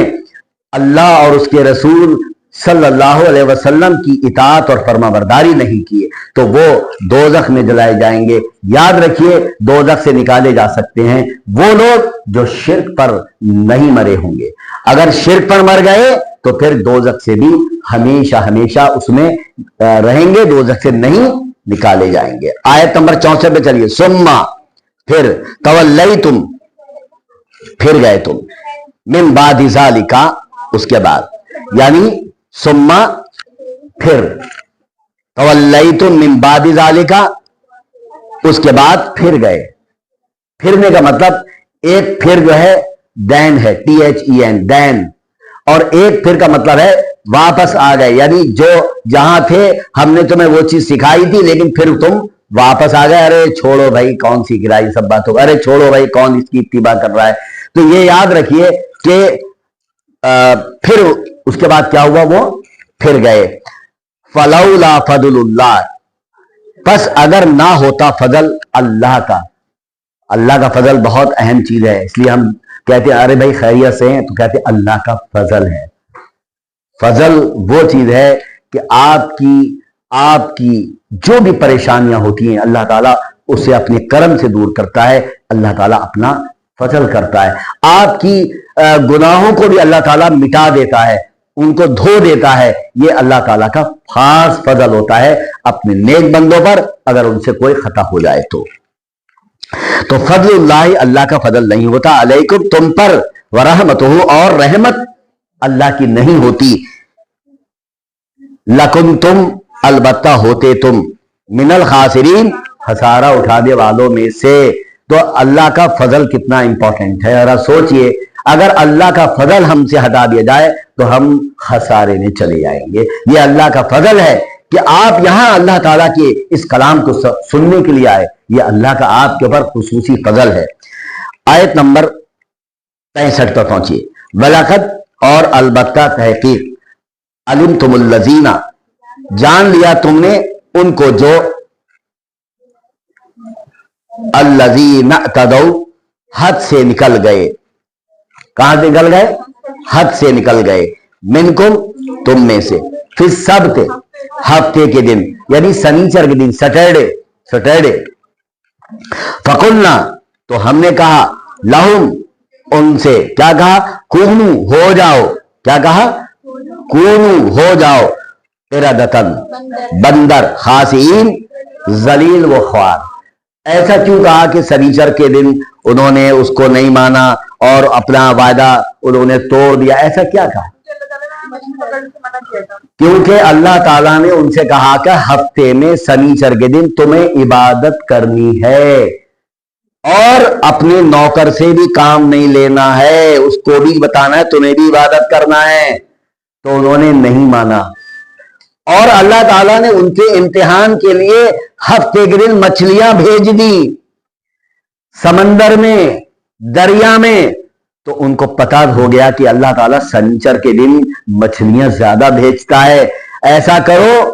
[SPEAKER 1] अल्लाह और उसके रसूल सल्लल्लाहु अलैहि वसल्लम की इताअत और फरमाबरदारी नहीं किए, तो वो दोज़ख में जलाए जाएंगे। याद रखिए दोज़ख से निकाले जा सकते हैं वो लोग जो शिर्क पर नहीं मरे होंगे। अगर शिर्क पर मर गए तो फिर दोज़ख से भी हमेशा हमेशा उसमें रहेंगे, दोज़ख से नहीं निकाले जाएंगे। आयत नंबर 64 पे चलिए। सुम्मा फिर, तवल्लैतुम फिर गए तुम, मिन बादि ज़ालिका उसके बाद, यानी सुम्मा फिर, तवल्लैतुम मिन बादि ज़ालिका, उसके बाद फिर गए। फिरने का मतलब एक फिर जो है दैन है, THEN, दैन, और एक फिर का मतलब है वापस आ गए, यानी जो जहां थे हमने तुम्हें वो चीज सिखाई थी लेकिन फिर तुम वापस आ गए। अरे छोड़ो भाई कौन सीख रहा है ये सब बातों, अरे छोड़ो भाई कौन इसकी इत्तिबा कर रहा है। तो ये याद रखिए कि फिर उसके बाद क्या हुआ, वो फिर गए। फलौला फदलुल्लाह, बस अगर ना होता फजल अल्लाह का, अल्लाह का फजल बहुत अहम चीज है, इसलिए हम कहते हैं अरे भाई खैरियत से हैं, तो कहते हैं अल्लाह का फजल है। फजल वो चीज है कि आपकी जो भी परेशानियां होती हैं अल्लाह ताला उसे अपने करम से दूर करता है, अल्लाह ताला अपना फजल करता है। आपकी गुनाहों को भी अल्लाह ताला मिटा देता है, उनको धो देता है। ये अल्लाह ताला का खास फजल होता है अपने नेक बंदों पर, अगर उनसे कोई खता हो जाए तो फजलुल्लाह, अल्लाह का फजल नहीं होता, अलैकुम, तुम पर, व रहमतुहु, और रहमत अल्लाह की नहीं होती, लकुम, तुम, अलबत्ता होते तुम, मिनल खासिरीन, खसारा उठाने वालों में से। तो अल्लाह का फजल कितना इंपॉर्टेंट है, और सोचिए अगर अल्लाह का फजल हमसे हटा दिया जाए तो हम खसारे में चले जाएंगे। ये अल्लाह का फजल है कि आप यहां अल्लाह ताला के इस कलाम को सुनने के लिए आए, ये अल्लाह का आपके ऊपर खुसूसी फजल है। आयत नंबर 65 पर पहुंचिए। वलकद, और अलबत्ता तहकीक, अलिम तुमुल्लज़ीना, जान लिया तुमने उनको जो, अल्लज़ीना तदौ, हद से निकल गए। कहां से निकल गए? हद से निकल गए। मिनकुम, तुम में से, फिर सबते, हफ्ते के दिन, यानी शनिचर के दिन, सैटरडे। फकुलना, तो हमने कहा, लहुम, उनसे, क्या कहा? कूनू, हो जाओ। क्या कहा? कूनू, हो जाओ, किरदतन, बंदर, खासीन, जलील व ख्वार। ऐसा क्यों कहा कि शनिचर के दिन उन्होंने उसको नहीं माना और अपना वादा उन्होंने तोड़ दिया? ऐसा क्या कहा? क्योंकि अल्लाह ताला ने उनसे कहा कि हफ्ते में शनिचर के दिन तुम्हें इबादत करनी है और अपने नौकर से भी काम नहीं लेना है, उसको भी बताना है तुम्हें भी इबादत करना है। तो उन्होंने नहीं माना और अल्लाह ताला ने उनके इम्तिहान के लिए हफ्ते के दिन मछलियां भेज दी समंदर में, दरिया में। तो उनको पता हो गया कि अल्लाह ताला शनिचर के दिन मछलियां ज्यादा भेजता है। ऐसा करो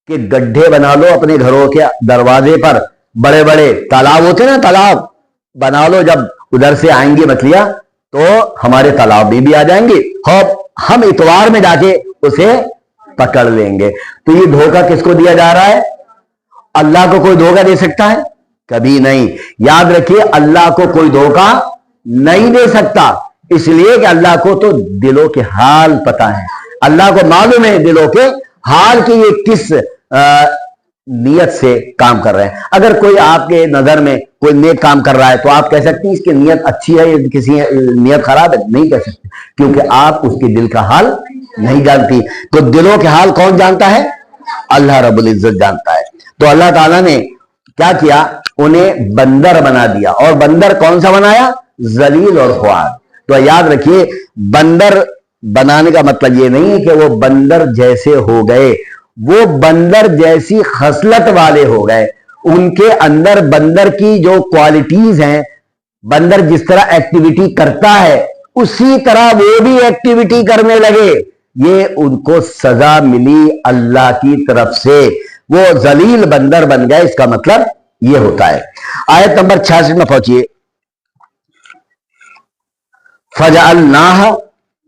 [SPEAKER 1] कि गड्ढे बना लो अपने घरों के दरवाजे पर, बड़े बड़े तालाब होते ना, तालाब बना लो, जब उधर से आएंगी मछलियां तो हमारे तालाब में भी आ जाएंगी, हम इतवार में जाके उसे पकड़ लेंगे। तो ये धोखा किसको दिया जा रहा है? अल्लाह को कोई धोखा दे सकता है? कभी नहीं। याद रखिए अल्लाह को कोई धोखा नहीं दे सकता, इसलिए कि अल्लाह को तो दिलों के हाल पता है, अल्लाह को मालूम है दिलों के हाल की ये किस नियत से काम कर रहे हैं। अगर कोई आपके नजर में कोई नेक काम कर रहा है तो आप कह सकते हैं इसकी नियत अच्छी है, किसी नियत खराब है? नहीं कह सकते, क्योंकि आप उसके दिल का हाल नहीं जानती। तो दिलों के हाल कौन जानता है? अल्लाह रब्बुल इज्जत जानता है। तो अल्लाह ताला ने क्या किया? उन्हें बंदर बना दिया। और बंदर कौन सा बनाया? जलील और ख्वार। तो याद रखिए बंदर बनाने का मतलब ये नहीं है कि वो बंदर जैसे हो गए, वो बंदर जैसी खसलत वाले हो गए। उनके अंदर बंदर की जो क्वालिटीज हैं, बंदर जिस तरह एक्टिविटी करता है उसी तरह वो भी एक्टिविटी करने लगे। ये उनको सजा मिली अल्लाह की तरफ से, वो जलील बंदर बन गए। इसका मतलब ये होता है। आयत नंबर 66 में पहुंचिए। फजअलनाह,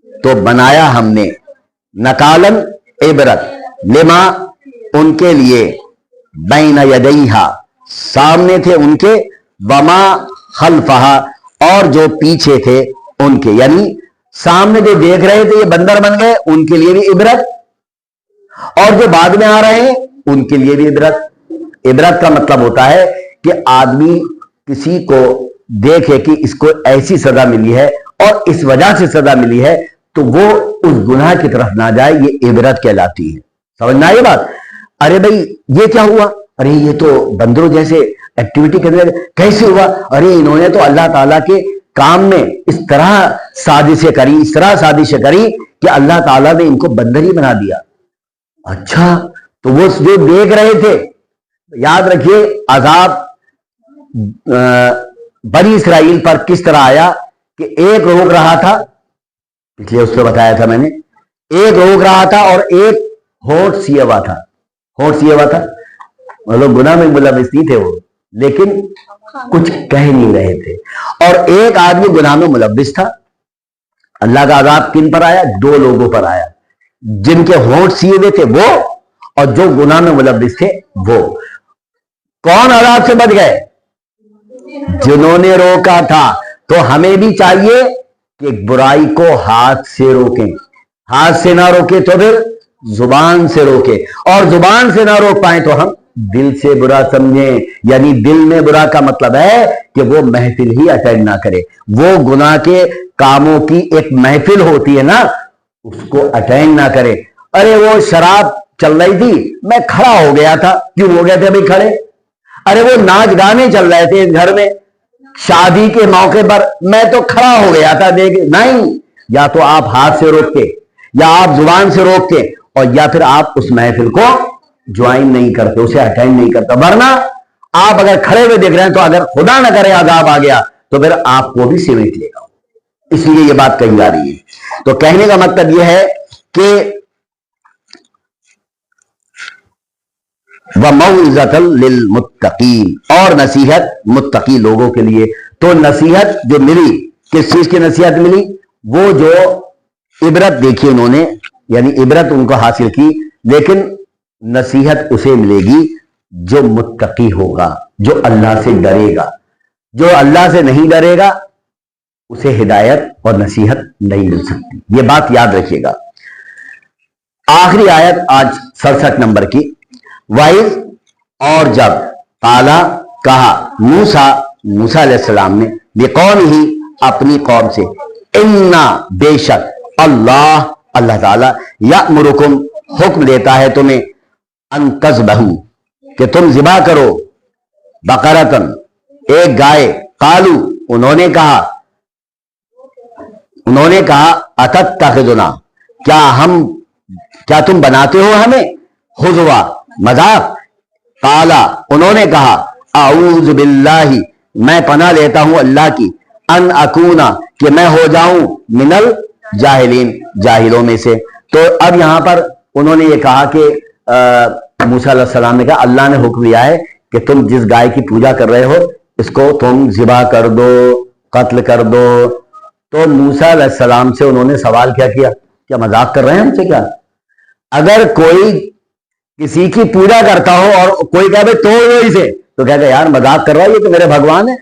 [SPEAKER 1] तो बनाया हमने, नकालन, इबरत, लिमा, उनके लिए, बैन यदैहा, सामने थे उनके, वमा खल्फहा, और जो पीछे थे उनके, यानी सामने जो देख रहे थे ये बंदर बन गए, उनके लिए भी इबरत, और जो बाद में आ रहे हैं उनके लिए भी इबरत। इबरत का मतलब होता है कि आदमी किसी को देखे कि इसको ऐसी सजा मिली है और इस वजह से सजा मिली है, तो वो उस गुनाह की तरफ ना जाए, ये इबरत कहलाती है। समझना ये बात? अरे भाई ये क्या हुआ, अरे ये तो बंदरों जैसे एक्टिविटी करने लगे, कैसे हुआ, अरे इन्होंने तो अल्लाह ताला के काम में इस तरह साजिशें करी, इस तरह साजिशें करी कि अल्लाह ताला ने इनको बंदर ही बना दिया। अच्छा, तो वो जो देख रहे थे, याद रखिए अजाब बनी इसराइल पर किस तरह आया कि एक रोक रहा था, इसलिए उसको बताया था मैंने, एक रोक रहा था और एक होठ सिया हुआ था। होठ सिया हुआ था मतलब गुनाह में मुलविस नहीं थे वो, लेकिन कुछ कह नहीं रहे थे। और एक आदमी गुनाह में मुलविस था। अल्लाह का अजाब किन पर आया? दो लोगों पर आया, जिनके होठ सिए हुए थे वो, और जो गुनाह में मुलविस थे वो। कौन अजाब से बच गए? जिन्होंने रोका था। तो हमें भी चाहिए कि बुराई को हाथ से रोकें, हाथ से ना रोके तो फिर जुबान से रोके, और जुबान से ना रोक पाए तो हम दिल से बुरा समझें। यानी दिल में बुरा का मतलब है कि वो महफिल ही अटेंड ना करे, वो गुनाह के कामों की एक महफिल होती है ना, उसको अटेंड ना करे। अरे वो शराब चल रही थी, मैं खड़ा हो गया था, क्यों हो गए थे भाई खड़े? अरे वो नाच गाने चल रहे थे इस घर में शादी के मौके पर, मैं तो खड़ा हो गया था देख। नहीं, या तो आप हाथ से रोक के, या आप जुबान से रोक के, और या फिर आप उस महफिल को ज्वाइन नहीं करते, उसे अटेंड नहीं करते। वरना आप अगर खड़े हुए देख रहे हैं तो अगर खुदा न करे अजाब आ गया तो फिर आपको भी समेट लेगा। इसलिए ये बात कही जा रही है। तो कहने का मतलब यह है कि वमौइज़तल लिल मुत्तकीन, और नसीहत मुत्तकी लोगों के लिए। तो नसीहत जो मिली, किस चीज की नसीहत मिली? वो जो इबरत देखी उन्होंने, यानी इबरत उनको हासिल की, लेकिन नसीहत उसे मिलेगी जो मुत्तकी होगा, जो अल्लाह से डरेगा। जो अल्लाह से नहीं डरेगा उसे हिदायत और नसीहत नहीं मिल सकती। ये बात याद रखिएगा। आखिरी आयत आज 67 नंबर की। वाइज, और जब काला कहा मूसा अलैहिस्सलाम ने बेकौम ही अपनी कौम से, इन्ना बेशक अल्लाह ताला यअमुरुकुम हुक्म देता है तुम्हें, अन तज़बहू कि तुम ज़िबा करो, बकरतन एक गाय, कालू उन्होंने कहा अतत्तखिज़ुना क्या तुम बनाते हो हमें हुज़वा मजाक। काला उन्होंने कहा आऊज़ु बिल्लाहि मैं पनाह लेता हूं अल्लाह की, अन अकूना कि मैं हो जाऊं मिनल जाहिलीन जाहिलों में से। तो अब यहां पर उन्होंने ये कहा कि मूसा अलैहि सलाम ने कहा अल्लाह ने हुक्म दिया है कि तुम जिस गाय की पूजा कर रहे हो इसको तुम ज़िबा कर दो, कत्ल कर दो। तो मूसा अलैहि सलाम से उन्होंने सवाल क्या किया? क्या मजाक कर रहे हैं हमसे क्या? अगर कोई किसी की पूजा करता हो और कोई कहे तोड़ दो इसे, तो कहते यार मजाक कर रहा है, ये तो मेरे भगवान है,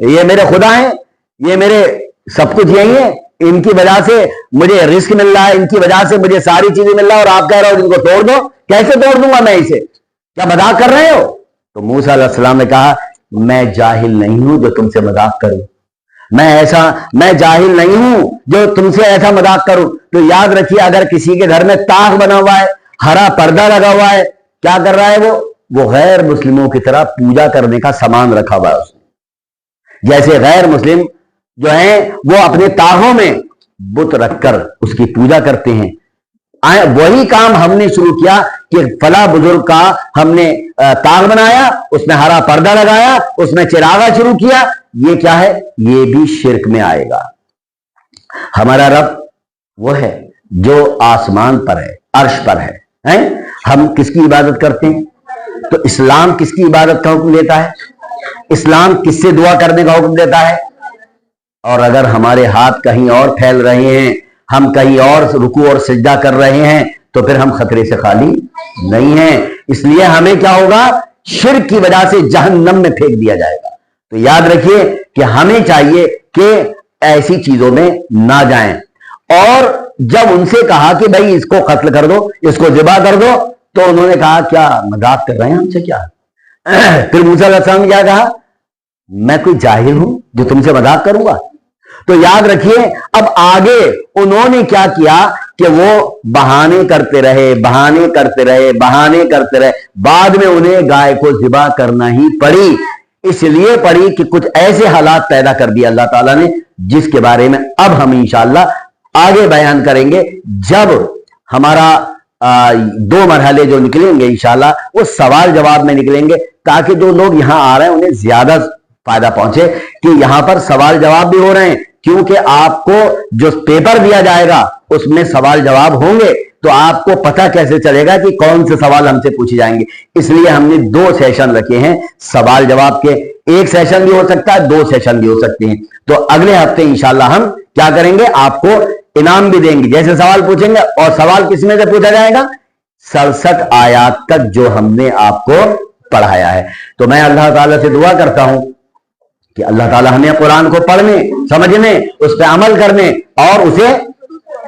[SPEAKER 1] ये मेरे खुदा हैं, ये मेरे सब कुछ यही है, इनकी वजह से मुझे रिस्क मिल रहा है, इनकी वजह से मुझे सारी चीजें मिल रहा है, और आप कह रहे हो इनको तोड़ दो। कैसे तोड़ दूंगा मैं इसे? क्या मजाक कर रहे हो? तो मूसा अलैहिस्सलाम ने कहा मैं जाहिल नहीं हूं जो तुमसे मजाक करूं, मैं जाहिल नहीं हूं जो तुमसे ऐसा मजाक करूं। तो याद रखिए, अगर किसी के घर में ताक बना हुआ है, हरा पर्दा लगा हुआ है, क्या कर रहा है वो गैर मुस्लिमों की तरह पूजा करने का सामान रखा हुआ है उसने। जैसे गैर मुस्लिम जो है वो अपने ताकों में बुत रखकर उसकी पूजा करते हैं, वही काम हमने शुरू किया कि फला बुजुर्ग का हमने ताक बनाया, उसमें हरा पर्दा लगाया, उसमें चिरागा शुरू किया। ये क्या है? ये भी शिर्क में आएगा। हमारा रब वो है जो आसमान पर है, अर्श पर है, हैं? हम किसकी इबादत करते हैं? तो इस्लाम किसकी इबादत का हुक्म देता है? इस्लाम किससे दुआ करने का हुक्म देता है? और अगर हमारे हाथ कहीं और फैल रहे हैं, हम कहीं और रुकू और सजदा कर रहे हैं, तो फिर हम खतरे से खाली नहीं हैं। इसलिए हमें क्या होगा? शिर्क की वजह से जहन्नम में फेंक दिया जाएगा। तो याद रखिए कि हमें चाहिए कि ऐसी चीजों में ना जाएं। और जब उनसे कहा कि भाई इसको कत्ल कर दो, इसको ज़िबा कर दो, तो उन्होंने कहा क्या मजाक कर रहे हैं हमसे क्या? फिर मूसा अलैहिस्सलाम ने क्या कहा? मैं कोई जाहिल हूं जो तुमसे मजाक करूंगा? तो याद रखिए, अब आगे उन्होंने क्या किया कि वो बहाने करते रहे, बहाने करते रहे, बहाने करते रहे, बाद में उन्हें गाय को ज़िबा करना ही पड़ी। इसलिए पड़ी कि कुछ ऐसे हालात पैदा कर दिए अल्लाह ताला ने, जिसके बारे में अब हम इंशाअल्लाह आगे बयान करेंगे। जब हमारा दो मरहले जो निकलेंगे इंशाअल्लाह, वो सवाल जवाब में निकलेंगे, ताकि जो लोग यहां आ रहे हैं उन्हें ज्यादा फायदा पहुंचे कि यहां पर सवाल जवाब भी हो रहे हैं, क्योंकि आपको जो पेपर दिया जाएगा उसमें सवाल जवाब होंगे, तो आपको पता कैसे चलेगा कि कौन से सवाल हमसे पूछे जाएंगे। इसलिए हमने 2 सेशन रखे हैं सवाल जवाब के। 1 सेशन भी हो सकता है, 2 सेशन भी हो सकते हैं। तो अगले हफ्ते इंशाल्लाह हम क्या करेंगे, आपको इनाम भी देंगे। जैसे सवाल पूछेंगे, और सवाल किसमें से पूछा जाएगा, 67 आयात तक जो हमने आपको पढ़ाया है। तो मैं अल्लाह ताला से दुआ करता हूं कि अल्लाह ताला हमें कुरान को पढ़ने, समझने, उस पर अमल करने और उसे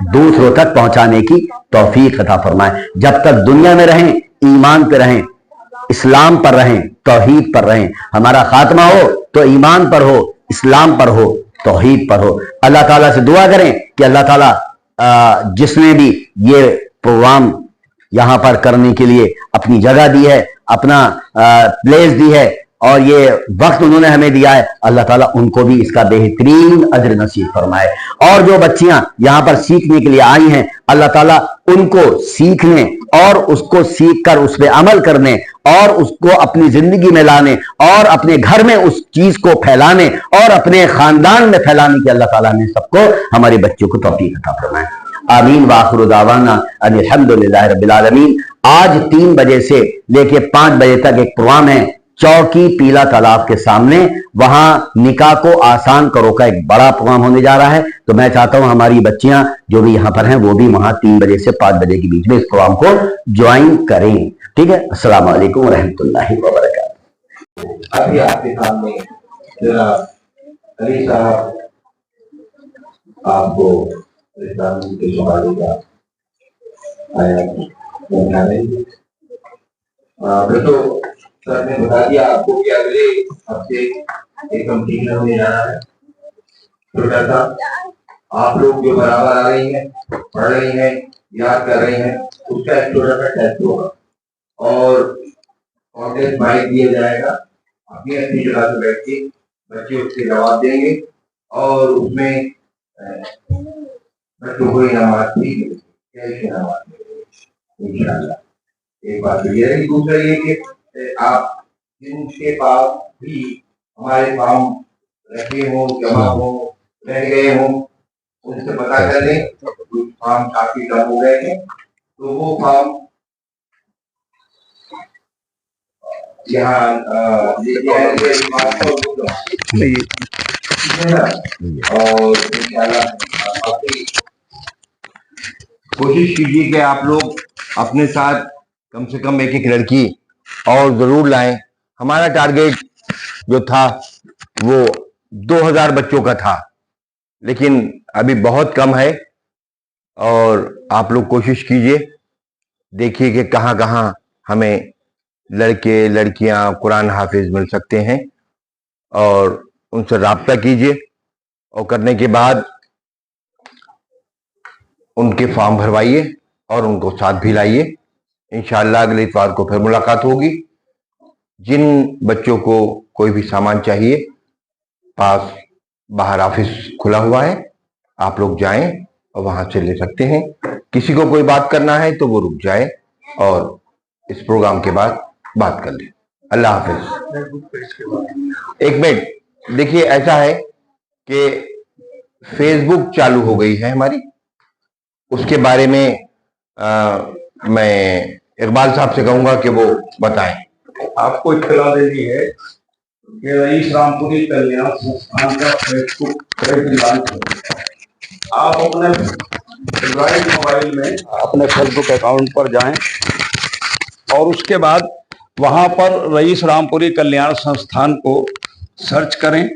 [SPEAKER 1] दूसरों तक पहुंचाने की तौफीक अता फरमाए। जब तक दुनिया में रहें, ईमान पे रहें, इस्लाम पर रहें, तौहीद पर रहें। हमारा खात्मा हो तो ईमान पर हो, इस्लाम पर हो, तौहीद पर हो। अल्लाह ताला से दुआ करें कि अल्लाह ताला जिसने भी ये प्रोग्राम यहां पर करने के लिए अपनी जगह दी है, अपना प्लेस दी है, और ये वक्त उन्होंने हमें दिया है, अल्लाह ताला उनको भी इसका बेहतरीन अजर नसीब फरमाए। और जो बच्चियां यहां पर सीखने के लिए आई हैं, अल्लाह ताला उनको सीखने और उसको सीख कर उस पर अमल करने और उसको अपनी जिंदगी में लाने और अपने घर में उस चीज को फैलाने और अपने खानदान में फैलाने की अल्लाह ताला ने सबको, हमारे बच्चों को तौफीक अता फरमाए। आमीन व आखिरु दावाना अल्हम्दुलिल्लाहि रब्बिल आलमीन। आज 3 बजे से लेके 5 बजे तक एक प्रोग्राम है चौकी पीला तालाब के सामने, वहां निकाह को आसान करो का एक बड़ा प्रोग्राम होने जा रहा है। तो मैं चाहता हूं हमारी बच्चियां जो भी यहां पर हैं वो भी वहां 3 बजे से 5 बजे के बीच में इस प्रोग्राम को ज्वाइन करें। ठीक है, अस्सलाम वालेकुम व रहमतुल्लाहि व बरकातहू।
[SPEAKER 2] अभी आपके सामने जनाब अली साहब आपको इस्लाम के सवालों का आयात समझा रहे हैं। तो सर ने बता दिया आपको कि अगले हफ्ते एक कंपटीशन होने जा रहा है छोटा सा। आप लोग जो बराबर आ रही हैं, पढ़ रही हैं, याद कर रही हैं, उसका एक छोटा सा टेस्ट होगा और कॉन्टेस्ट माइक दिया जाएगा। अपनी अपनी जगह से बैठ के बच्चे उसके जवाब देंगे और उसमें बच्चों को इनामात भी मिलेंगे, इंशाल्लाह। एक बात तो ये है। दूसरा ये कि आप जिनके पास भी हमारे फॉर्म रखे हों, जमा हो, रह गए हों, उनसे पता कर लें। कुछ फॉर्म काफी कम हो गए हैं, तो वो फॉर्म यहाँ और कोशिश कीजिए कि आप लोग अपने साथ कम से कम एक लड़की और जरूर लाएं। हमारा टारगेट जो था वो 2000 बच्चों का था, लेकिन अभी बहुत कम है और आप लोग कोशिश कीजिए, देखिए कि कहाँ कहाँ हमें लड़के लड़कियां कुरान हाफिज मिल सकते हैं और उनसे राब्ता कीजिए और करने के बाद उनके फॉर्म भरवाइए और उनको साथ भी लाइए। इंशाअल्लाह अगले इतवार को फिर मुलाकात होगी। जिन बच्चों को कोई भी सामान चाहिए, पास बाहर ऑफिस खुला हुआ है, आप लोग जाएं और वहां से ले सकते हैं। किसी को कोई बात करना है तो वो रुक जाए और इस प्रोग्राम के बाद बात कर ले। अल्लाह हाफिज। एक मिनट, देखिए ऐसा है कि फेसबुक चालू हो गई है हमारी, उसके बारे में मैं इकबाल साहब से कहूंगा कि वो बताएं।
[SPEAKER 3] आपको इत्तला देनी है कि रईस रामपुरी कल्याण संस्थान का फेसबुक पेज लॉन्च हो। आप अपने एंड्रॉइड मोबाइल में अपने फेसबुक अकाउंट पर जाएं और उसके बाद वहां पर रईस रामपुरी कल्याण संस्थान को सर्च करें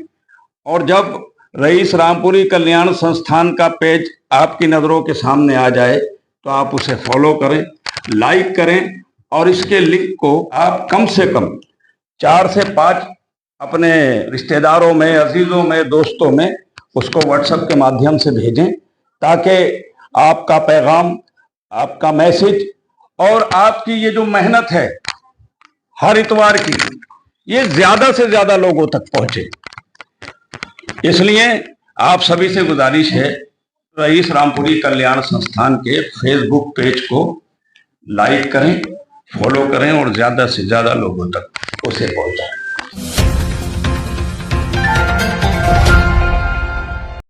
[SPEAKER 3] और जब रईस रामपुरी कल्याण संस्थान का पेज आपकी नज़रों के सामने आ जाए तो आप उसे फॉलो करें, लाइक करें और इसके लिंक को आप कम से कम 4 से 5 अपने रिश्तेदारों में, अजीजों में, दोस्तों में उसको व्हाट्सएप के माध्यम से भेजें, ताकि आपका पैगाम, आपका मैसेज और आपकी ये जो मेहनत है हर इतवार की, ये ज्यादा से ज्यादा लोगों तक पहुंचे। इसलिए आप सभी से गुजारिश है, रईस रामपुरी कल्याण संस्थान के फेसबुक पेज को लाइक करें, फॉलो करें और ज्यादा से ज्यादा लोगों तक उसे पहुंचाएं।